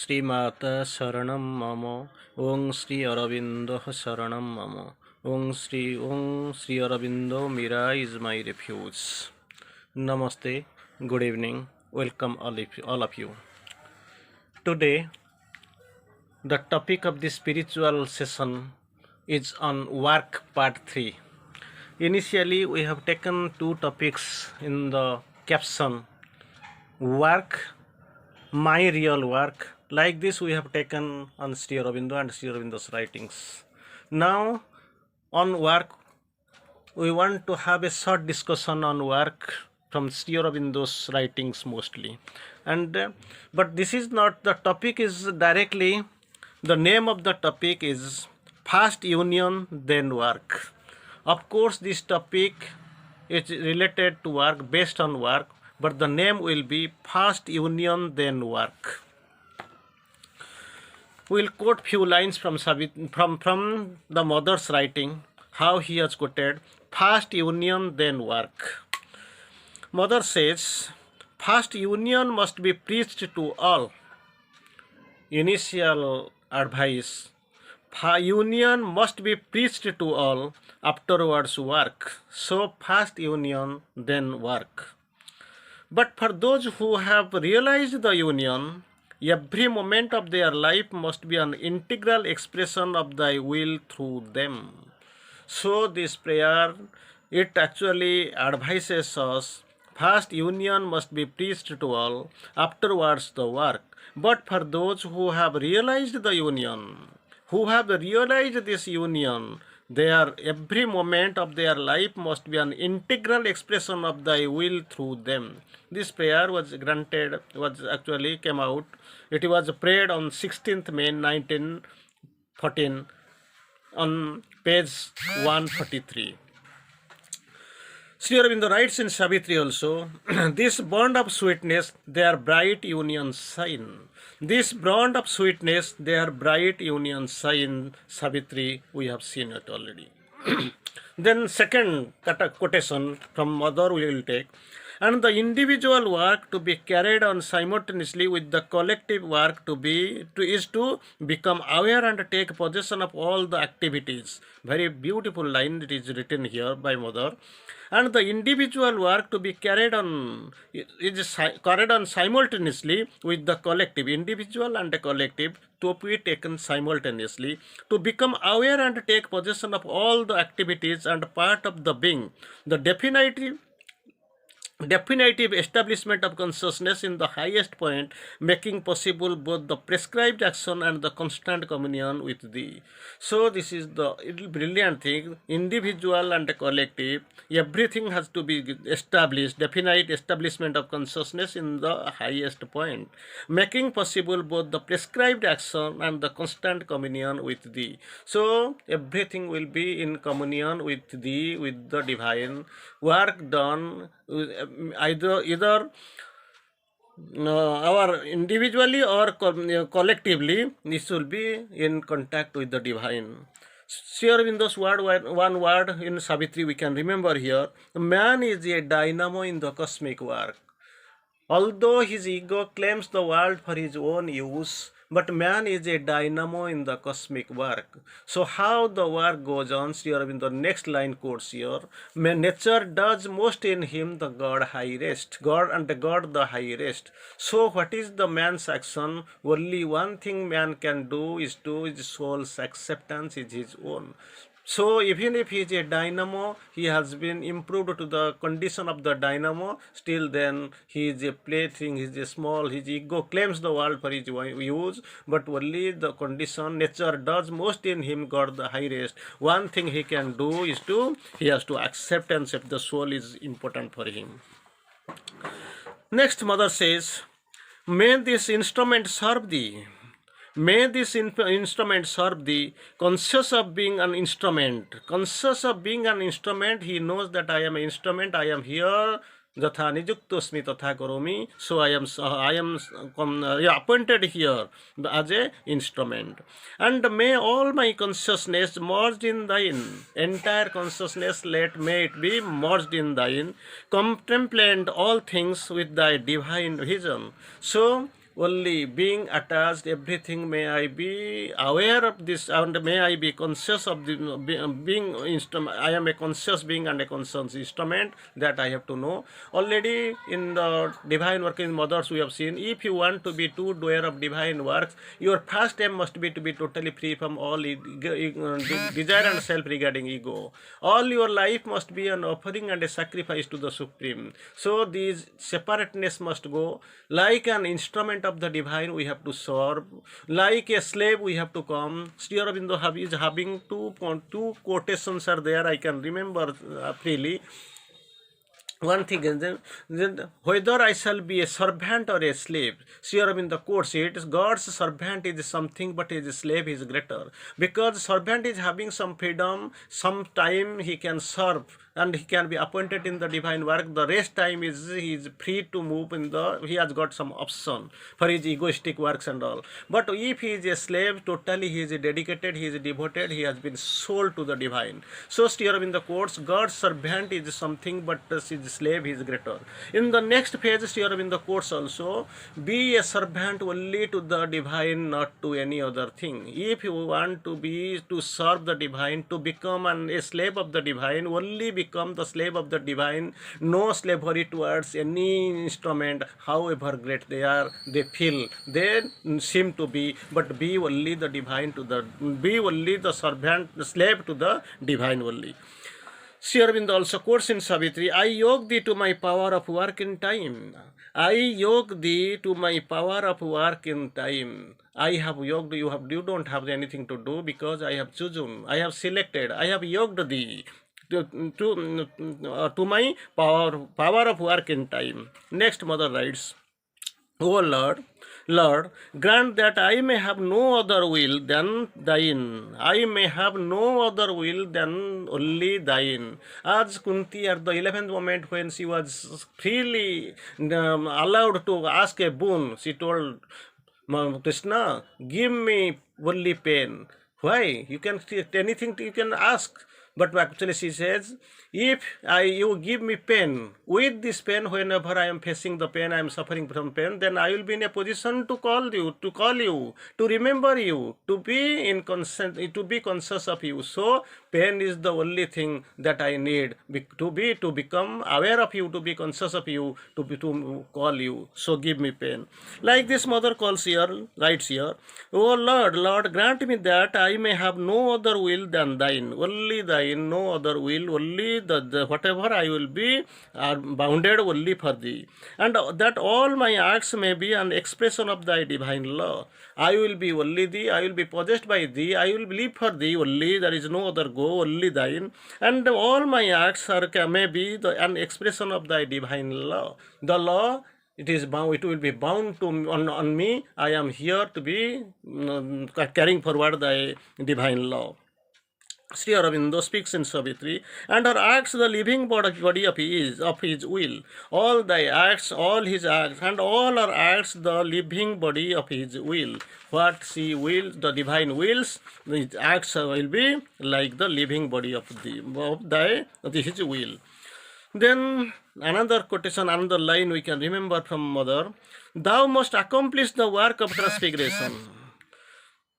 श्रीमाता शरणं मम। ओं श्री अरविंदो शरणं मम। ओं Shri Aurobindo Mira is my refuge. Namaste, good evening, welcome all of you. Today, the topic of this spiritual session is on work part 3. Initially, we have taken two topics in the caption work, my real work. Like this we have taken on Sri Aurobindo and Sri Aurobindo's writings. Now on work we want to have a short discussion on work from Sri Aurobindo's writings mostly. But this is not, the topic is directly, the name of the topic is First Union Then Work. Of course this topic is related to work, based on work, but the name will be First Union Then Work. We will quote few lines from the mother's writing, how he has quoted First Union Then Work. Mother says, First union must be preached to all. Initial advice, union must be preached to all, afterwards work. So first union, then work. But for those who have realized the union, every moment of their life must be an integral expression of thy will through them. So this prayer, it actually advises us, first union must be preached to all, afterwards the work. But for those who have realized the union, who have realized this union, their every moment of their life must be an integral expression of thy will through them. This prayer was granted, came out. It was prayed on 16th May 1914 on page 143. Sri Aurobindo writes in Savitri also, this bond of sweetness, their bright union sign. This bond of sweetness, their bright union sign, Savitri, we have seen it already. Then second quotation from mother we will take, and the individual work to be carried on simultaneously with the collective work is to become aware and take possession of all the activities. Very beautiful line it is written here by mother. And the individual work to be carried on simultaneously with the collective, individual and the collective to be taken simultaneously, to become aware and take possession of all the activities and part of the being, the definitive establishment of consciousness in the highest point, making possible both the prescribed action and the constant communion with thee. So this is the brilliant thing, individual and collective, everything has to be established, definite establishment of consciousness in the highest point, making possible both the prescribed action and the constant communion with thee. So everything will be in communion with thee, with the divine, work done either our individually or collectively, this will be in contact with the divine. Sri Aurobindo's one word in Savitri we can remember here, man is a dynamo in the cosmic work. Although his ego claims the world for his own use, but man is a dynamo in the cosmic work. So how the work goes on, Sri Aurobindo next line quotes here, nature does most in him the God high rest, God and the God the high rest. So what is the man's action? Only one thing man can do is to his soul's acceptance is his own. So even if he is a dynamo, he has been improved to the condition of the dynamo, still then he is a plaything, he is a small, his ego claims the world for his use, but only the condition, nature does most in him, God the highest. One thing he can do is he has to acceptance if the soul is important for him. Next mother says, may this instrument serve thee. May this instrument serve thee, conscious of being an instrument. Conscious of being an instrument, he knows that I am an instrument, I am here, Jatha nijuktosmi tatha karomi. So I am appointed here as a instrument. And may all my consciousness merged in thine, entire consciousness may it be merged in thine, contemplate all things with thy divine vision. So only being attached everything. May I be aware of this, and may I be conscious of the being instrument. I am a conscious being and a conscious instrument, that I have to know. Already in the divine work in mothers we have seen, if you want to be true doer of divine works, your first aim must be to be totally free from all desire and self regarding ego. All your life must be an offering and a sacrifice to the Supreme. So these separateness must go. Like an instrument of the divine we have to serve, like a slave we have to come. Sri Aurobindo is having two quotations are there, I can remember freely. One thing is whether I shall be a servant or a slave. Sri Aurobindo quotes it, God's servant is something but his slave is greater. Because servant is having some freedom, some time he can serve and he can be appointed in the divine work. The rest time he is free to move in he has got some option for his egoistic works and all. But if he is a slave, totally he is dedicated, he is devoted, he has been sold to the divine. So Sri Aurobindo quotes, God's servant is something but his slave is greater. In the next page, Sri Aurobindo quotes also, be a servant only to the divine, not to any other thing. If you want to serve the divine, to become a slave of the divine, only become the slave of the divine. No slavery towards any instrument, however great they are, they feel, they seem to be, but be only the divine be only the servant, the slave to the divine only. Sri Aurobindo also quotes in Savitri, I yoke thee to my power of work in time. I yoke thee to my power of work in time. I have yoked you don't have anything to do, because I have chosen, I have selected, I have yoked thee to my power of work in time. Next, mother writes, O Lord, grant that I may have no other will than thine. I may have no other will than only thine. As Kunti at the 11th moment when she was freely allowed to ask a boon, she told Krishna, give me only pain. Why? You can anything you can ask. But actually she says, if you give me pain, with this pain, whenever I am facing the pain, I am suffering from pain, then I will be in a position to call you, to remember you, to be conscious of you. So pain is the only thing that I need to become aware of you, to be conscious of you, to call you. So give me pain. Like this mother writes here, O Lord, grant me that I may have no other will than thine, only thine, no other will, only the whatever I will be are bounded only for thee, and that all my acts may be an expression of thy divine law. I will be only thee, I will be possessed by thee, I will live for thee only, there is no other go, only thine, and all my acts may be an expression of thy divine law. The law, it will be bound on me. I am here to be carrying forward thy divine law. Sri Aurobindo speaks in Savitri, and her acts the living body of his will. All thy acts, all his acts, and all her acts the living body of his will. What she wills, the divine wills, his acts will be like the living body of his will. Then another quotation, another line we can remember from Mother. Thou must accomplish the work of transfiguration.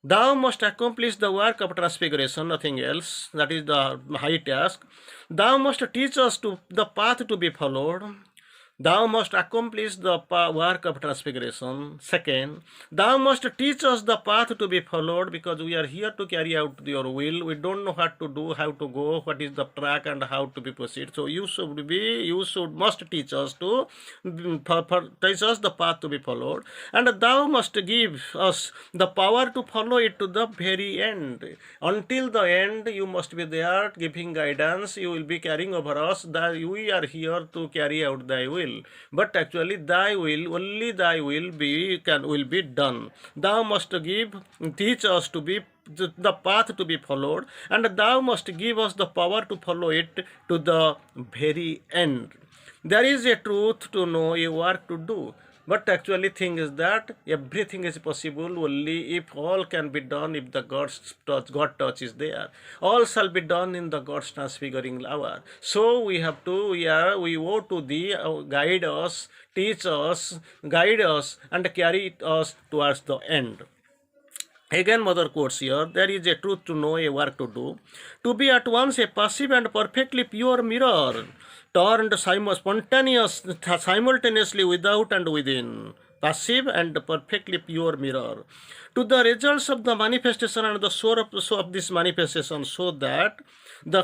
Thou must accomplish the work of transfiguration, nothing else. That is the high task. Thou must teach us the path to be followed. Thou must accomplish the work of transfiguration. Second, thou must teach us the path to be followed, because we are here to carry out your will. We don't know what to do, how to go, what is the track, and how to be proceed. So you must teach us teach us the path to be followed, and thou must give us the power to follow it to the very end. Until the end, you must be there giving guidance. You will be carrying over us. That we are here to carry out thy will. But actually only thy will be done. Thou must teach us to be the path to be followed, and thou must give us the power to follow it to the very end. There is a truth to know, a work to do. But actually thing is that everything is possible only if all can be done, if the God touch is there. All shall be done in the God's transfiguring hour. So we have to, we owe to thee, guide us, teach us, guide us, and carry us towards the end. Again, mother quotes here, there is a truth to know, a work to do, to be at once a passive and perfectly pure mirror, turned simultaneously without and within, passive and perfectly pure mirror, to the results of the manifestation and the source of this manifestation, so that the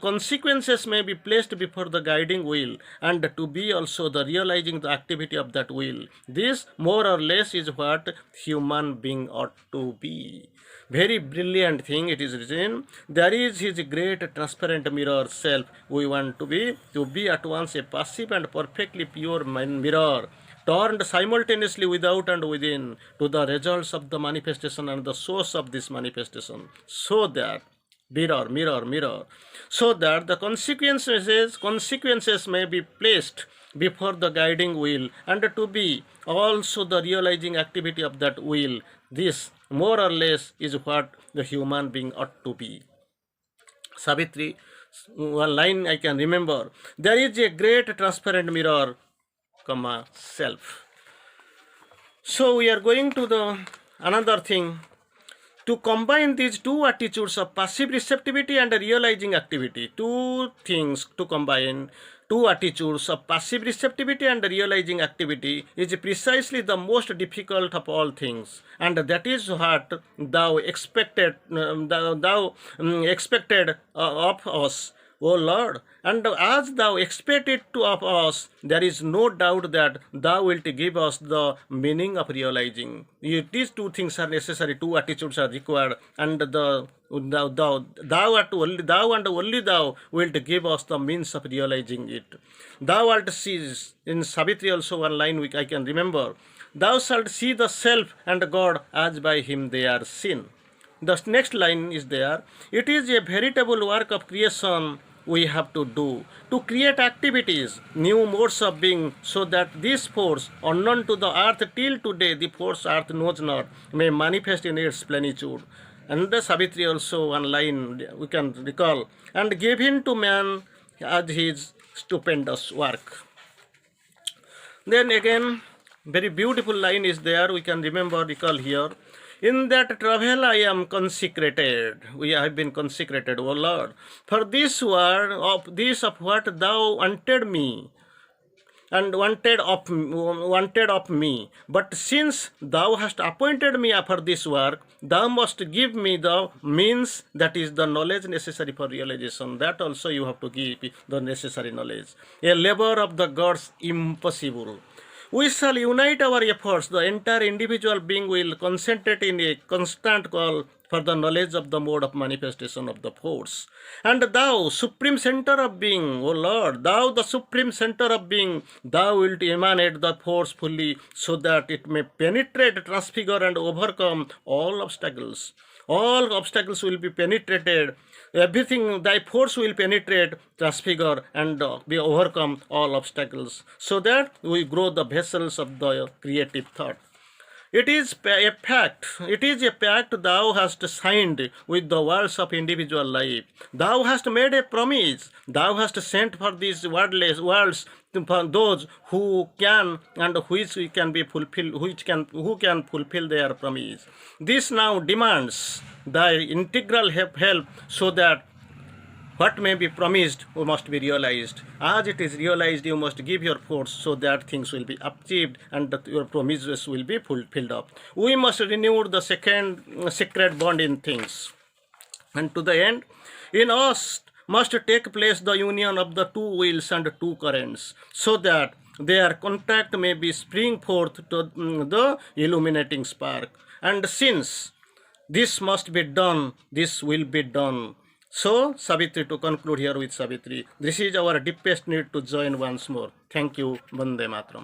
consequences may be placed before the guiding will, and to be also the realizing the activity of that will. This, more or less, is what human being ought to be. Very brilliant thing it is written. There is his great transparent mirror self. We want to be at once a passive and perfectly pure mirror, turned simultaneously without and within, to the results of the manifestation and the source of this manifestation, so that mirror, so that the consequences may be placed before the guiding will, and to be also the realizing activity of that will. This, more or less, is what the human being ought to be. Savitri, one line I can remember, there is a great transparent mirror, self. So we are going to the another thing, to combine these two attitudes of passive receptivity and realizing activity. Two things to combine, two attitudes of passive receptivity and realizing activity, is precisely the most difficult of all things, and that is what thou expected of us, O Lord, and as thou expected of us, there is no doubt that thou wilt give us the meaning of realizing. These two things are necessary, two attitudes are required, and thou and only thou wilt give us the means of realizing it. Thou art sees, in Savitri also one line which I can remember, thou shalt see the self and God as by him they are seen. The next line is there, it is a veritable work of creation we have to do, to create activities, new modes of being, so that this force, unknown to the earth till today, the force earth knows not, may manifest in its plenitude. And the Savitri also one line we can recall, and give him to man as his stupendous work. Then again, very beautiful line is there, we can recall here. In that travel I am consecrated. We have been consecrated, O Lord, for this word of what thou wanted me and wanted of me. But since thou hast appointed me for this work, thou must give me the means, that is the knowledge necessary for realization. That also you have to give the necessary knowledge. A labor of the gods impossible. We shall unite our efforts. The entire individual being will concentrate in a constant call for the knowledge of the mode of manifestation of the force. And thou, supreme center of being, O Lord, thou, the supreme center of being, thou wilt emanate the force fully, so that it may penetrate, transfigure, and overcome all obstacles. All obstacles will be penetrated. Everything, thy force will penetrate, transfigure, and be overcome all obstacles, so that we grow the vessels of the creative thought. It is a pact thou hast signed with the worlds of individual life. Thou hast made a promise. Thou hast sent for these worlds for those who can and which can be fulfilled, who can fulfill their promise. This now demands thy integral help, so that what may be promised must be realized. As it is realized, you must give your force, so that things will be achieved and that your promises will be fulfilled up. We must renew the sacred bond in things. And to the end, in us must take place the union of the two wheels and two currents, so that their contact may be spring forth to the illuminating spark. And since this must be done, this will be done. So, Savitri, to conclude here with Savitri, this is our deepest need to join once more. Thank you. Vande Matram.